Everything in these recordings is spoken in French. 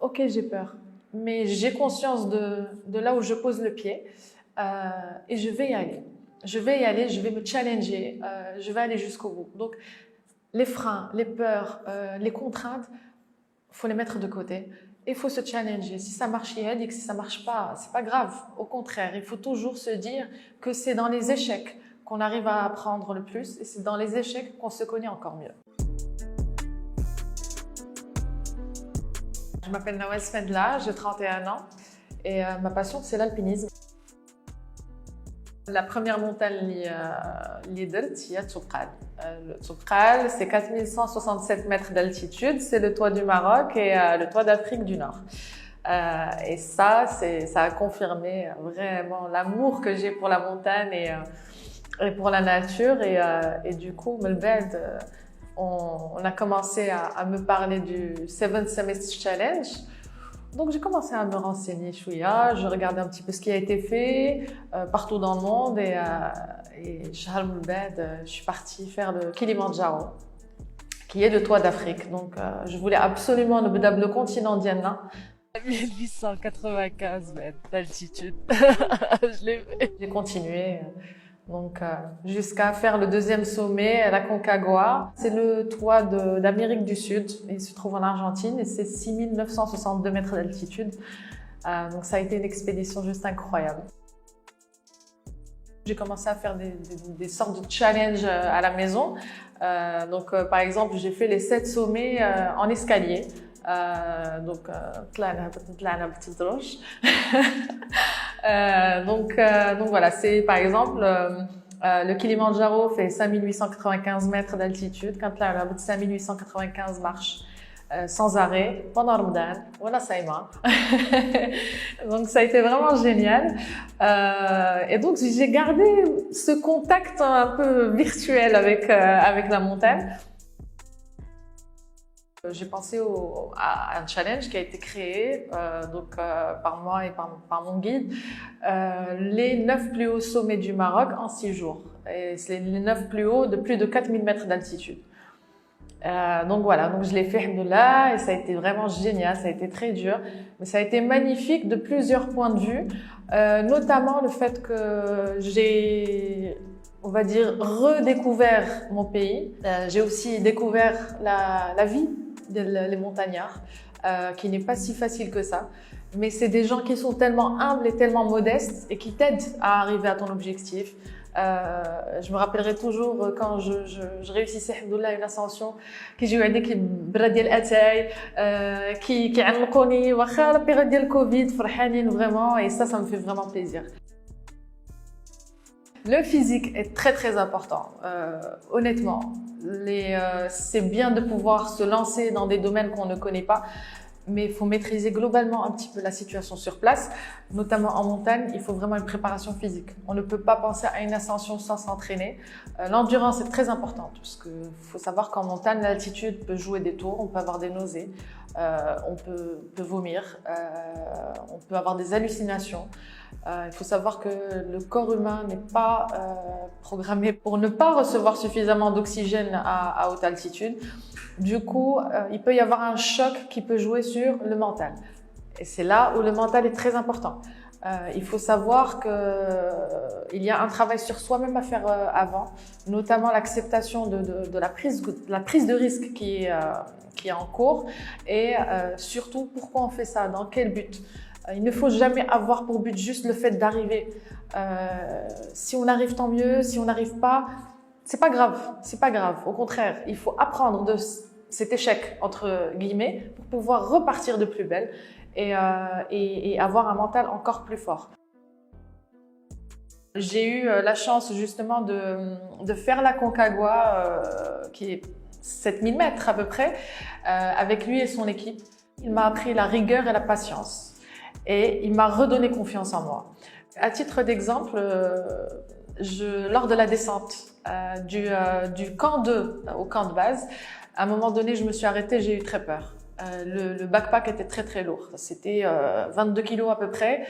ok, j'ai peur, mais j'ai conscience de là où je pose le pied et je vais y aller. Je vais y aller, je vais me challenger, je vais aller jusqu'au bout. Donc, les freins, les peurs, les contraintes, faut les mettre de côté. Il faut se challenger. Si ça marche, il y a dit que si ça marche pas, c'est pas grave. Au contraire, il faut toujours se dire que c'est dans les échecs qu'on arrive à apprendre le plus et c'est dans les échecs qu'on se connaît encore mieux. Je m'appelle Nawal Sfendla, j'ai 31 ans et ma passion c'est l'alpinisme. La première montagne اللي درت هي Toubkal. Le Toubkal, c'est 4167 mètres d'altitude, c'est le toit du Maroc et le toit d'Afrique du Nord. Et ça a confirmé vraiment l'amour que j'ai pour la montagne et pour la nature. Et du coup, Melbed, on a commencé à me parler du Seven Summits Challenge. Donc j'ai commencé à me renseigner chouïa, je regardais un petit peu ce qui a été fait partout dans le monde et Shahar Melbed, je suis partie faire le Kilimandjaro, qui est le toit d'Afrique. Donc je voulais absolument le continent d'Iana. 1895 mètres d'altitude. Je l'ai fait. J'ai continué. Donc, jusqu'à faire le deuxième sommet, la Concagua. C'est le toit d'Amérique du Sud. Il se trouve en Argentine et c'est 6962 mètres d'altitude. Donc, ça a été une expédition juste incroyable. J'ai commencé à faire des sortes de challenges à la maison. Par exemple, j'ai fait les 7 sommets en escalier. Donc voilà, c'est par exemple le Kilimandjaro fait 5895 mètres d'altitude. Quand là, on a 5895 marches sans arrêt pendant Ramadan. Voilà, ça y est. Donc ça a été vraiment génial. Et donc j'ai gardé ce contact un peu virtuel avec la montagne. J'ai pensé à un challenge qui a été créé par moi et par mon guide, les 9 plus hauts sommets du Maroc en 6 jours. Et c'est les 9 plus hauts de plus de 4000 mètres d'altitude. Donc voilà, donc je l'ai fait, alhamdoulilah, et ça a été vraiment génial, ça a été très dur, mais ça a été magnifique de plusieurs points de vue, notamment le fait que j'ai, on va dire, redécouvert mon pays. J'ai aussi découvert la vie des montagnards, qui n'est pas si facile que ça. Mais c'est des gens qui sont tellement humbles et tellement modestes et qui t'aident à arriver à ton objectif. Je me rappellerai toujours quand je réussissais alhamdoulilah une ascension كيجيو عندك برا ديال اتاي كيعنقوني واخا لا بيريود ديال الكوفيد فرحانين vraiment et ça me fait vraiment plaisir. Le physique est très très important. Honnêtement, c'est bien de pouvoir se lancer dans des domaines qu'on ne connaît pas, mais il faut maîtriser globalement un petit peu la situation sur place, notamment en montagne. Il faut vraiment une préparation physique. On ne peut pas penser à une ascension sans s'entraîner. L'endurance est très importante parce qu'il faut savoir qu'en montagne, l'altitude peut jouer des tours, on peut avoir des nausées, on peut vomir, on peut avoir des hallucinations. Il faut savoir que le corps humain n'est pas programmé pour ne pas recevoir suffisamment d'oxygène à haute altitude. Du coup, il peut y avoir un choc qui peut jouer sur le mental. Et c'est là où le mental est très important. Il faut savoir qu'il y a un travail sur soi-même à faire avant, notamment l'acceptation de la prise de risque qui est en cours et surtout pourquoi on fait ça, dans quel but. Il ne faut jamais avoir pour but juste le fait d'arriver. Si on arrive, tant mieux. Si on n'arrive pas, c'est pas grave. C'est pas grave. Au contraire, il faut apprendre de cet échec entre guillemets pour pouvoir repartir de plus belle et avoir un mental encore plus fort. J'ai eu la chance justement de faire la Concagua, qui est 7000 mètres à peu près, avec lui et son équipe. Il m'a appris la rigueur et la patience. Et il m'a redonné confiance en moi. À titre d'exemple, lors de la descente du camp 2 au camp de base, à un moment donné, je me suis arrêtée, j'ai eu très peur. Le backpack était très très lourd. C'était 22 kilos à peu près.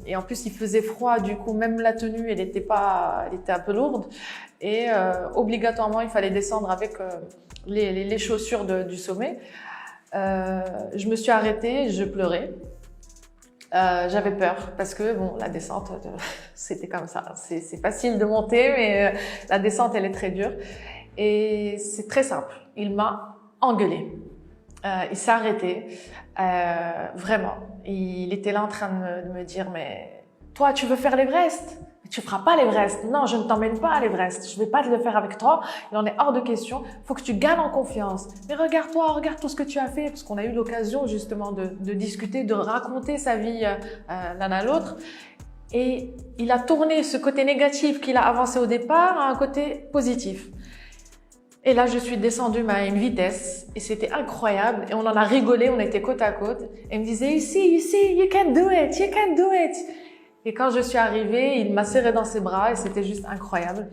Et en plus, il faisait froid. Du coup, même la tenue, elle était un peu lourde. Et obligatoirement, il fallait descendre avec les chaussures du sommet. Je me suis arrêtée, je pleurais. J'avais peur parce que bon, la descente, c'était comme ça. C'est facile de monter, mais la descente, elle est très dure. Et c'est très simple. Il m'a engueulée. Il s'est arrêté. Vraiment. Il était là en train de me dire, mais toi, tu veux faire l'Everest? Tu feras pas l'Everest. Non, je ne t'emmène pas à l'Everest. Je vais pas te le faire avec toi. Il en est hors de question. Faut que tu gagnes en confiance. Mais regarde-toi, regarde tout ce que tu as fait. Parce qu'on a eu l'occasion justement de discuter, de raconter sa vie l'un à l'autre. Et il a tourné ce côté négatif qu'il a avancé au départ à un côté positif. Et là, je suis descendue à une vitesse et c'était incroyable. Et on en a rigolé, on était côte à côte. Et il me disait, you see, you can do it, you can do it. Et quand je suis arrivée, il m'a serré dans ses bras et c'était juste incroyable.